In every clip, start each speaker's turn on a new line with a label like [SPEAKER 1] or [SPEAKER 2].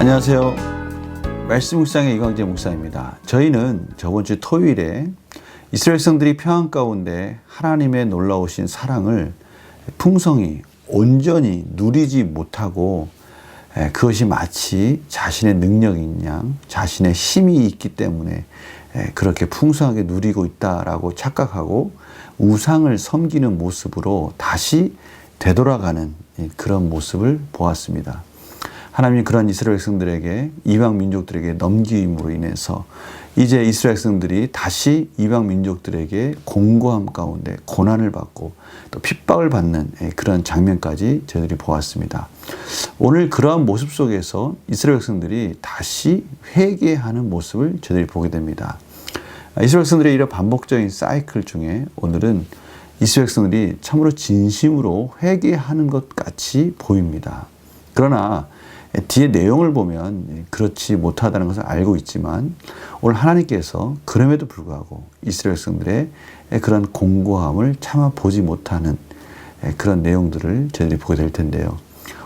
[SPEAKER 1] 안녕하세요. 말씀 묵상의 이광재 목사입니다. 저희는 저번 주 토요일에 이스라엘 백성들이 평안 가운데 하나님의 놀라우신 사랑을 풍성히 온전히 누리지 못하고 그것이 마치 자신의 능력인 양, 자신의 힘이 있기 때문에 그렇게 풍성하게 누리고 있다라고 착각하고 우상을 섬기는 모습으로 다시 되돌아가는 그런 모습을 보았습니다. 하나님이 그런 이스라엘 백성들에게 이방 민족들에게 넘김으로 인해서 이제 이스라엘 백성들이 다시 이방 민족들에게 공고함 가운데 고난을 받고 또 핍박을 받는 그런 장면까지 저희들이 보았습니다. 오늘 그러한 모습 속에서 이스라엘 백성들이 다시 회개하는 모습을 저희들이 보게 됩니다. 이스라엘 백성들의 이런 반복적인 사이클 중에 오늘은 이스라엘 백성들이 참으로 진심으로 회개하는 것 같이 보입니다. 그러나 뒤에 내용을 보면 그렇지 못하다는 것을 알고 있지만 오늘 하나님께서 그럼에도 불구하고 이스라엘 백성들의 그런 공고함을 참아 보지 못하는 그런 내용들을 저희들이 보게 될 텐데요.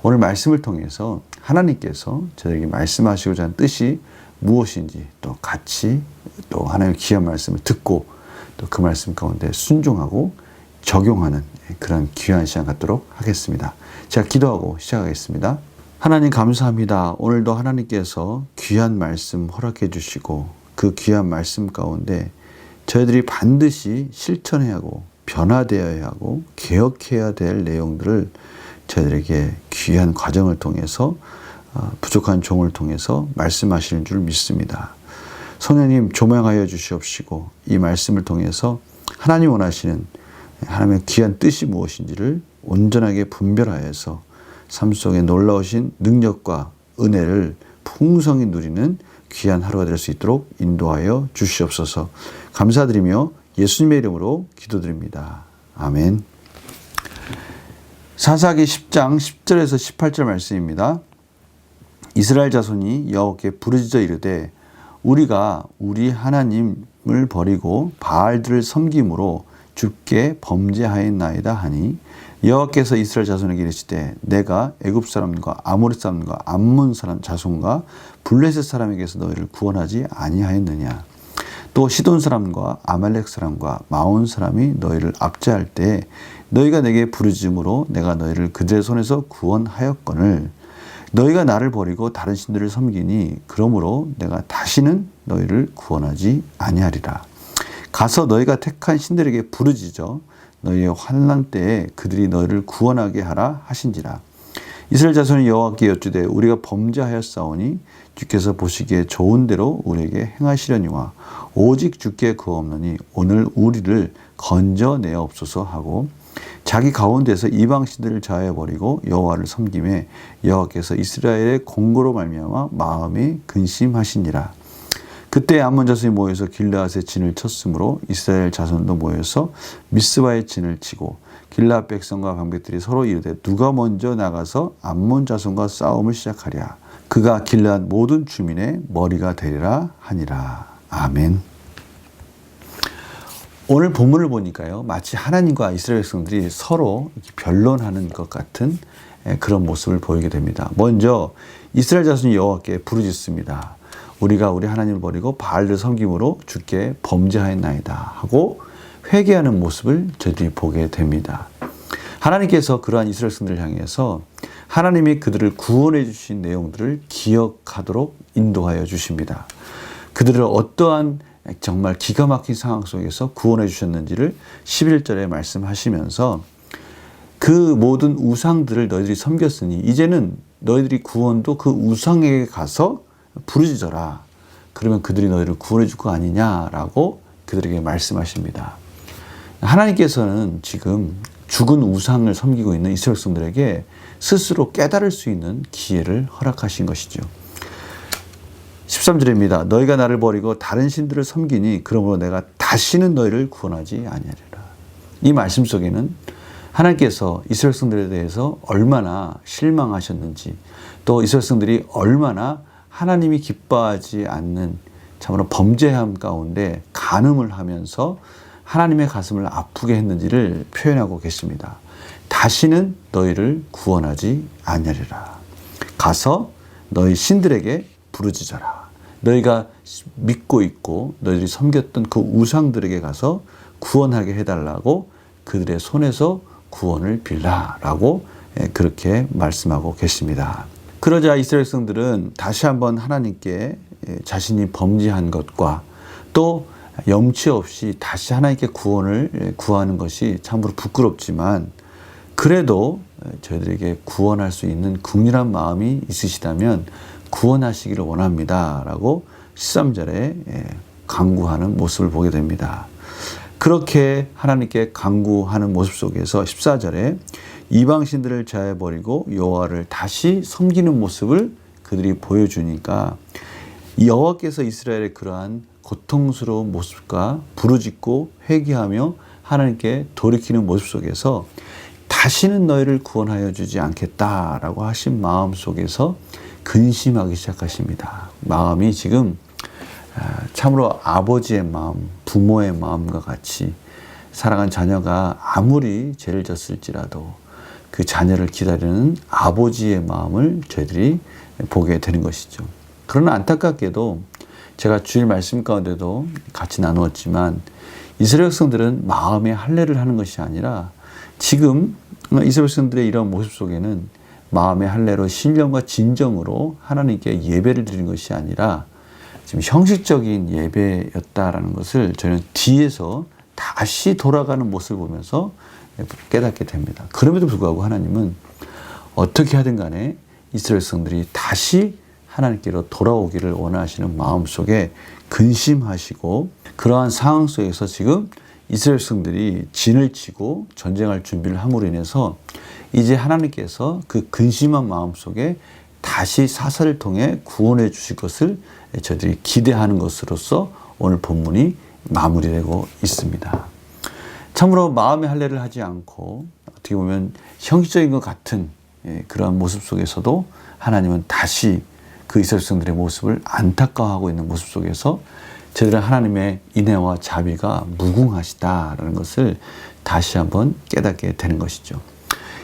[SPEAKER 1] 오늘 말씀을 통해서 하나님께서 저에게 말씀하시고자 하는 뜻이 무엇인지 또 같이 또 하나님의 귀한 말씀을 듣고 또 그 말씀 가운데 순종하고 적용하는 그런 귀한 시간 갖도록 하겠습니다. 제가 기도하고 시작하겠습니다. 하나님 감사합니다. 오늘도 하나님께서 귀한 말씀 허락해 주시고 그 귀한 말씀 가운데 저희들이 반드시 실천해야 하고 변화되어야 하고 개혁해야 될 내용들을 저희들에게 귀한 과정을 통해서 부족한 종을 통해서 말씀하시는 줄 믿습니다. 성령님 조명하여 주시옵시고 이 말씀을 통해서 하나님 원하시는 하나님의 귀한 뜻이 무엇인지를 온전하게 분별하여서 삶 속에 놀라우신 능력과 은혜를 풍성히 누리는 귀한 하루가 될 수 있도록 인도하여 주시옵소서. 감사드리며 예수님의 이름으로 기도드립니다. 아멘. 사사기 10장 10절에서 18절 말씀입니다. 이스라엘 자손이 여호와께 부르짖어 이르되 우리가 우리 하나님을 버리고 바알들을 섬김으로 주께 범죄하였나이다 하니 여호와께서 이스라엘 자손에게 이르시되 내가 애굽 사람과 아모리 사람과 암몬 사람 자손과 블레셋 사람에게서 너희를 구원하지 아니하였느냐. 또 시돈 사람과 아말렉 사람과 마온 사람이 너희를 압제할 때 너희가 내게 부르짖음으로 내가 너희를 그들의 손에서 구원하였거늘 너희가 나를 버리고 다른 신들을 섬기니 그러므로 내가 다시는 너희를 구원하지 아니하리라. 가서 너희가 택한 신들에게 부르짖어 너희의 환난 때에 그들이 너희를 구원하게 하라 하신지라. 이스라엘 자손이 여호와께 여쭈되 우리가 범죄하였사오니 주께서 보시기에 좋은 대로 우리에게 행하시려니와 오직 주께 구하옵나니 오늘 우리를 건져내옵소서 하고 자기 가운데서 이방 신들을 자해버리고 여호와를 섬김에 여호와께서 이스라엘의 공고로 말미암아 마음이 근심하시니라. 그때 암몬 자손이 모여서 길르앗의 진을 쳤으므로 이스라엘 자손도 모여서 미스바의 진을 치고 길르앗 백성과 방백들이 서로 이르되 누가 먼저 나가서 암몬 자손과 싸움을 시작하랴. 그가 길르앗 모든 주민의 머리가 되리라 하니라. 아멘. 오늘 본문을 보니까요, 마치 하나님과 이스라엘 백성들이 서로 변론하는 것 같은 그런 모습을 보이게 됩니다. 먼저 이스라엘 자손이 여호와께 부르짖습니다. 우리가 우리 하나님을 버리고 바알을 섬김으로 주께 범죄하였나이다 하고 회개하는 모습을 저희들이 보게 됩니다. 하나님께서 그러한 이스라엘 백성들을 향해서 하나님이 그들을 구원해 주신 내용들을 기억하도록 인도하여 주십니다. 그들을 어떠한 정말 기가 막힌 상황 속에서 구원해 주셨는지를 11절에 말씀하시면서 그 모든 우상들을 너희들이 섬겼으니 이제는 너희들이 구원도 그 우상에게 가서 부르짖어라. 그러면 그들이 너희를 구원해 줄 거 아니냐라고 그들에게 말씀하십니다. 하나님께서는 지금 죽은 우상을 섬기고 있는 이스라엘 백성들에게 스스로 깨달을 수 있는 기회를 허락하신 것이죠. 13절입니다. 너희가 나를 버리고 다른 신들을 섬기니 그러므로 내가 다시는 너희를 구원하지 아니하리라. 이 말씀 속에는 하나님께서 이스라엘 백성들에 대해서 얼마나 실망하셨는지 또 이스라엘 백성들이 얼마나 하나님이 기뻐하지 않는 참으로 범죄함 가운데 간음을 하면서 하나님의 가슴을 아프게 했는지를 표현하고 계십니다. 다시는 너희를 구원하지 아니하리라. 가서 너희 신들에게 부르짖어라. 너희가 믿고 있고 너희들이 섬겼던 그 우상들에게 가서 구원하게 해달라고 그들의 손에서 구원을 빌라라고 그렇게 말씀하고 계십니다. 그러자 이스라엘 백성들은 다시 한번 하나님께 자신이 범죄한 것과 또 염치 없이 다시 하나님께 구원을 구하는 것이 참으로 부끄럽지만 그래도 저희들에게 구원할 수 있는 긍휼한 마음이 있으시다면 구원하시기를 원합니다 라고 13절에 간구하는 모습을 보게 됩니다. 그렇게 하나님께 간구하는 모습 속에서 14절에 이방신들을 제하여버리고 여호와를 다시 섬기는 모습을 그들이 보여주니까 여호와께서 이스라엘의 그러한 고통스러운 모습과 부르짖고 회개하며 하나님께 돌이키는 모습 속에서 다시는 너희를 구원하여 주지 않겠다라고 하신 마음 속에서 근심하기 시작하십니다. 마음이 지금 참으로 아버지의 마음, 부모의 마음과 같이 사랑한 자녀가 아무리 죄를 졌을지라도 그 자녀를 기다리는 아버지의 마음을 저희들이 보게 되는 것이죠. 그러나 안타깝게도 제가 주일 말씀 가운데도 같이 나누었지만 이스라엘 백성들은 마음의 할례를 하는 것이 아니라 지금 이스라엘 백성들의 이런 모습 속에는 마음의 할례로 신령과 진정으로 하나님께 예배를 드리는 것이 아니라 지금 형식적인 예배였다라는 것을 저는 뒤에서 다시 돌아가는 모습을 보면서 깨닫게 됩니다. 그럼에도 불구하고 하나님은 어떻게 하든 간에 이스라엘 백성들이 다시 하나님께로 돌아오기를 원하시는 마음속에 근심하시고 그러한 상황 속에서 지금 이스라엘 백성들이 진을 치고 전쟁할 준비를 함으로 인해서 이제 하나님께서 그 근심한 마음속에 다시 사사를 통해 구원해 주실 것을 저희들이 기대하는 것으로서 오늘 본문이 마무리되고 있습니다. 참으로 마음의 할례를 하지 않고 어떻게 보면 형식적인 것 같은 그러한 모습 속에서도 하나님은 다시 그 이스라엘 백성들의 모습을 안타까워하고 있는 모습 속에서 저희들은 하나님의 인애와 자비가 무궁하시다라는 것을 다시 한번 깨닫게 되는 것이죠.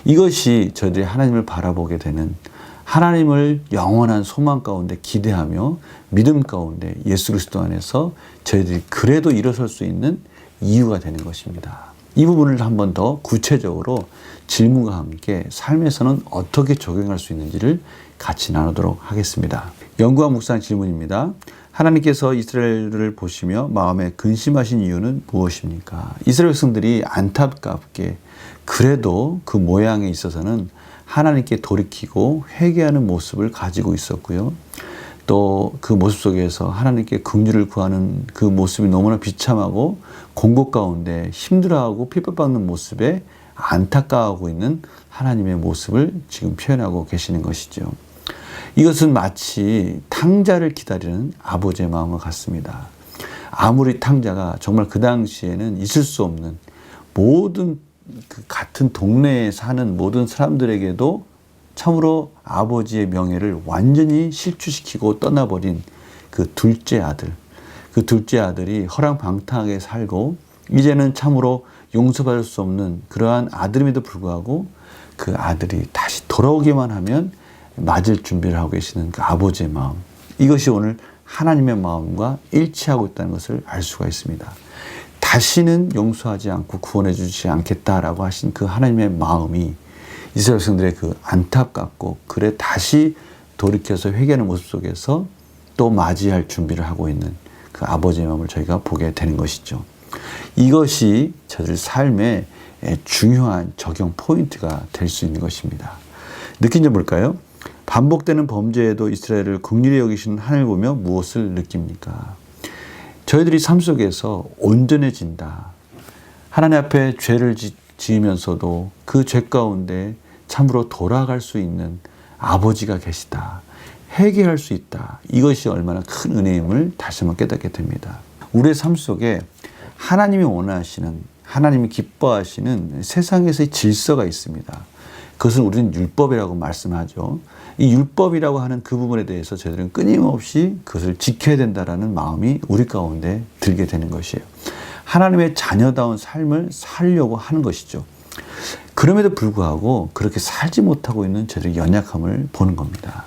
[SPEAKER 1] 이것이 저희들이 하나님을 바라보게 되는 하나님을 영원한 소망 가운데 기대하며 믿음 가운데 예수 그리스도 안에서 저희들이 그래도 일어설 수 있는 이유가 되는 것입니다. 이 부분을 한 번 더 구체적으로 질문과 함께 삶에서는 어떻게 적용할 수 있는지를 같이 나누도록 하겠습니다. 연구와 묵상 질문입니다. 하나님께서 이스라엘을 보시며 마음에 근심하신 이유는 무엇입니까? 이스라엘 백성들이 안타깝게 그래도 그 모양에 있어서는 하나님께 돌이키고 회개하는 모습을 가지고 있었고요. 또 그 모습 속에서 하나님께 긍휼을 구하는 그 모습이 너무나 비참하고 공고 가운데 힘들어하고 핍박받는 모습에 안타까워하고 있는 하나님의 모습을 지금 표현하고 계시는 것이죠. 이것은 마치 탕자를 기다리는 아버지의 마음과 같습니다. 아무리 탕자가 정말 그 당시에는 있을 수 없는 모든 그 같은 동네에 사는 모든 사람들에게도 참으로 아버지의 명예를 완전히 실추시키고 떠나버린 그 둘째 아들. 그 둘째 아들이 허랑방탕하게 살고 이제는 참으로 용서받을 수 없는 그러한 아들임에도 불구하고 그 아들이 다시 돌아오기만 하면 맞을 준비를 하고 계시는 그 아버지의 마음. 이것이 오늘 하나님의 마음과 일치하고 있다는 것을 알 수가 있습니다. 다시는 용서하지 않고 구원해 주지 않겠다라고 하신 그 하나님의 마음이 이스라엘 백성들의 그 안타깝고 그래 다시 돌이켜서 회개하는 모습 속에서 또 맞이할 준비를 하고 있는 그 아버지의 마음을 저희가 보게 되는 것이죠. 이것이 저들 삶의 중요한 적용 포인트가 될 수 있는 것입니다. 느낀 점 볼까요? 반복되는 범죄에도 이스라엘을 긍휼히 여기시는 하나님을 보며 무엇을 느낍니까? 저희들이 삶 속에서 온전해진다. 하나님 앞에 죄를 지으면서도 그 죄 가운데 참으로 돌아갈 수 있는 아버지가 계시다. 회개할 수 있다. 이것이 얼마나 큰 은혜임을 다시 한번 깨닫게 됩니다. 우리의 삶 속에 하나님이 원하시는, 하나님이 기뻐하시는 세상에서의 질서가 있습니다. 그것은 우리는 율법이라고 말씀하죠. 이 율법이라고 하는 그 부분에 대해서 저희들은 끊임없이 그것을 지켜야 된다라는 마음이 우리 가운데 들게 되는 것이에요. 하나님의 자녀다운 삶을 살려고 하는 것이죠. 그럼에도 불구하고 그렇게 살지 못하고 있는 저희들의 연약함을 보는 겁니다.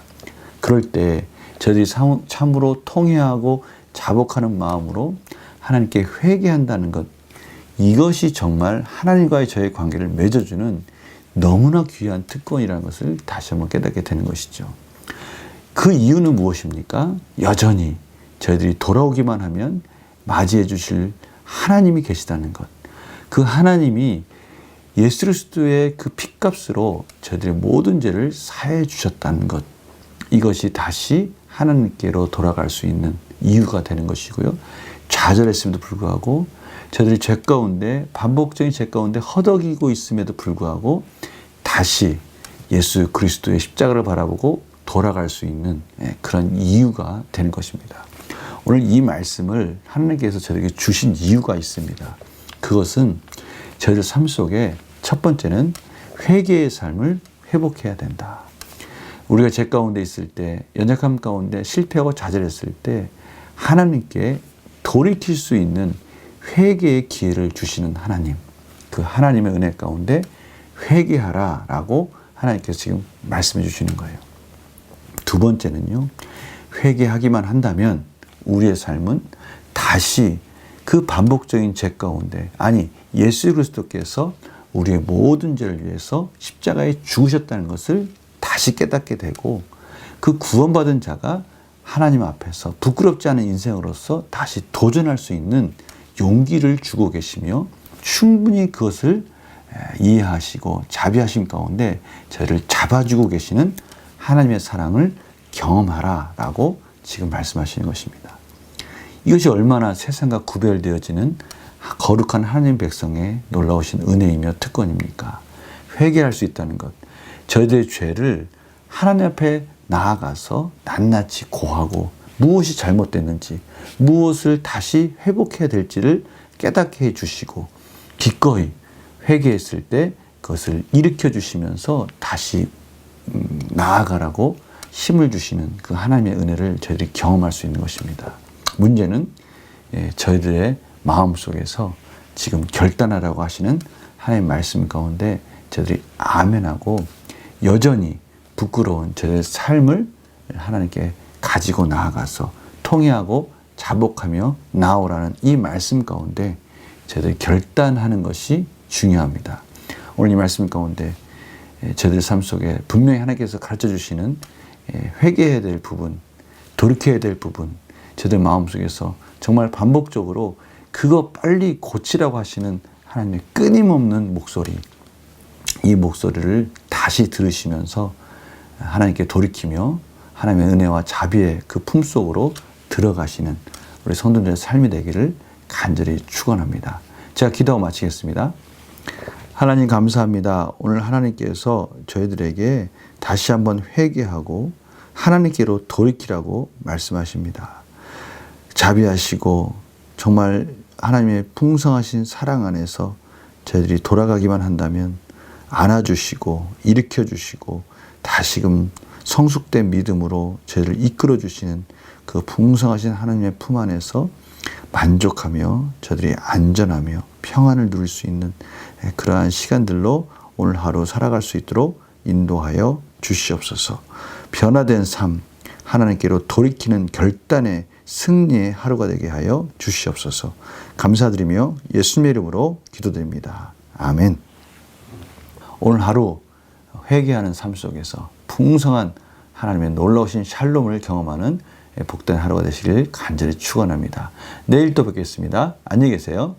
[SPEAKER 1] 그럴 때 저희들이 참으로 통회하고 자복하는 마음으로 하나님께 회개한다는 것, 이것이 정말 하나님과의 저의 관계를 맺어주는 너무나 귀한 특권이라는 것을 다시 한번 깨닫게 되는 것이죠. 그 이유는 무엇입니까? 여전히 저희들이 돌아오기만 하면 맞이해 주실 하나님이 계시다는 것. 그 하나님이 예수 그리스도의 그 피값으로 저희들의 모든 죄를 사해 주셨다는 것. 이것이 다시 하나님께로 돌아갈 수 있는 이유가 되는 것이고요. 좌절했음에도 불구하고 저희들이 죄 가운데, 반복적인 죄 가운데 허덕이고 있음에도 불구하고 다시 예수 그리스도의 십자가를 바라보고 돌아갈 수 있는 그런 이유가 되는 것입니다. 오늘 이 말씀을 하나님께서 저에게 주신 이유가 있습니다. 그것은 저희들 삶 속에 첫 번째는 회개의 삶을 회복해야 된다. 우리가 죄 가운데 있을 때, 연약함 가운데 실패하고 좌절했을 때 하나님께 돌이킬 수 있는 회개의 기회를 주시는 하나님, 그 하나님의 은혜 가운데 회개하라 라고 하나님께서 지금 말씀해 주시는 거예요. 두 번째는요, 회개하기만 한다면 우리의 삶은 다시 그 반복적인 죄 가운데, 아니 예수 그리스도께서 우리의 모든 죄를 위해서 십자가에 죽으셨다는 것을 다시 깨닫게 되고, 그 구원받은 자가 하나님 앞에서 부끄럽지 않은 인생으로서 다시 도전할 수 있는 용기를 주고 계시며, 충분히 그것을 이해하시고 자비하심 가운데 저희를 잡아주고 계시는 하나님의 사랑을 경험하라 라고 지금 말씀하시는 것입니다. 이것이 얼마나 세상과 구별되어지는 거룩한 하나님 백성의 놀라우신 은혜이며 특권입니까? 회개할 수 있다는 것, 저희들의 죄를 하나님 앞에 나아가서 낱낱이 고하고 무엇이 잘못됐는지, 무엇을 다시 회복해야 될지를 깨닫게 해주시고, 기꺼이 회개했을 때 그것을 일으켜 주시면서 다시 나아가라고 힘을 주시는 그 하나님의 은혜를 저희들이 경험할 수 있는 것입니다. 문제는 저희들의 마음속에서 지금 결단하라고 하시는 하나님의 말씀 가운데 저희들이 아멘하고 여전히 부끄러운 저희의 삶을 하나님께 가지고 나아가서 통회하고 자복하며 나오라는 이 말씀 가운데 저희들이 결단하는 것이 중요합니다. 오늘 이 말씀 가운데 저희들 삶 속에 분명히 하나님께서 가르쳐 주시는 회개해야 될 부분, 돌이켜야 될 부분, 저희들 마음속에서 정말 반복적으로 그거 빨리 고치라고 하시는 하나님의 끊임없는 목소리, 이 목소리를 다시 들으시면서 하나님께 돌이키며 하나님의 은혜와 자비의 그 품속으로 들어가시는 우리 성도들의 삶이 되기를 간절히 축원합니다. 제가 기도하고 마치겠습니다. 하나님 감사합니다. 오늘 하나님께서 저희들에게 다시 한번 회개하고 하나님께로 돌이키라고 말씀하십니다. 자비하시고 정말 하나님의 풍성하신 사랑 안에서 저희들이 돌아가기만 한다면 안아주시고 일으켜주시고 다시금 성숙된 믿음으로 저희를 이끌어주시는 그 풍성하신 하나님의 품 안에서 만족하며 저희들이 안전하며 평안을 누릴 수 있는 그러한 시간들로 오늘 하루 살아갈 수 있도록 인도하여 주시옵소서. 변화된 삶, 하나님께로 돌이키는 결단의 승리의 하루가 되게 하여 주시옵소서. 감사드리며 예수님의 이름으로 기도드립니다. 아멘. 오늘 하루 회개하는 삶 속에서 풍성한 하나님의 놀라우신 샬롬을 경험하는 복된 하루가 되시길 간절히 축원합니다. 내일 또 뵙겠습니다. 안녕히 계세요.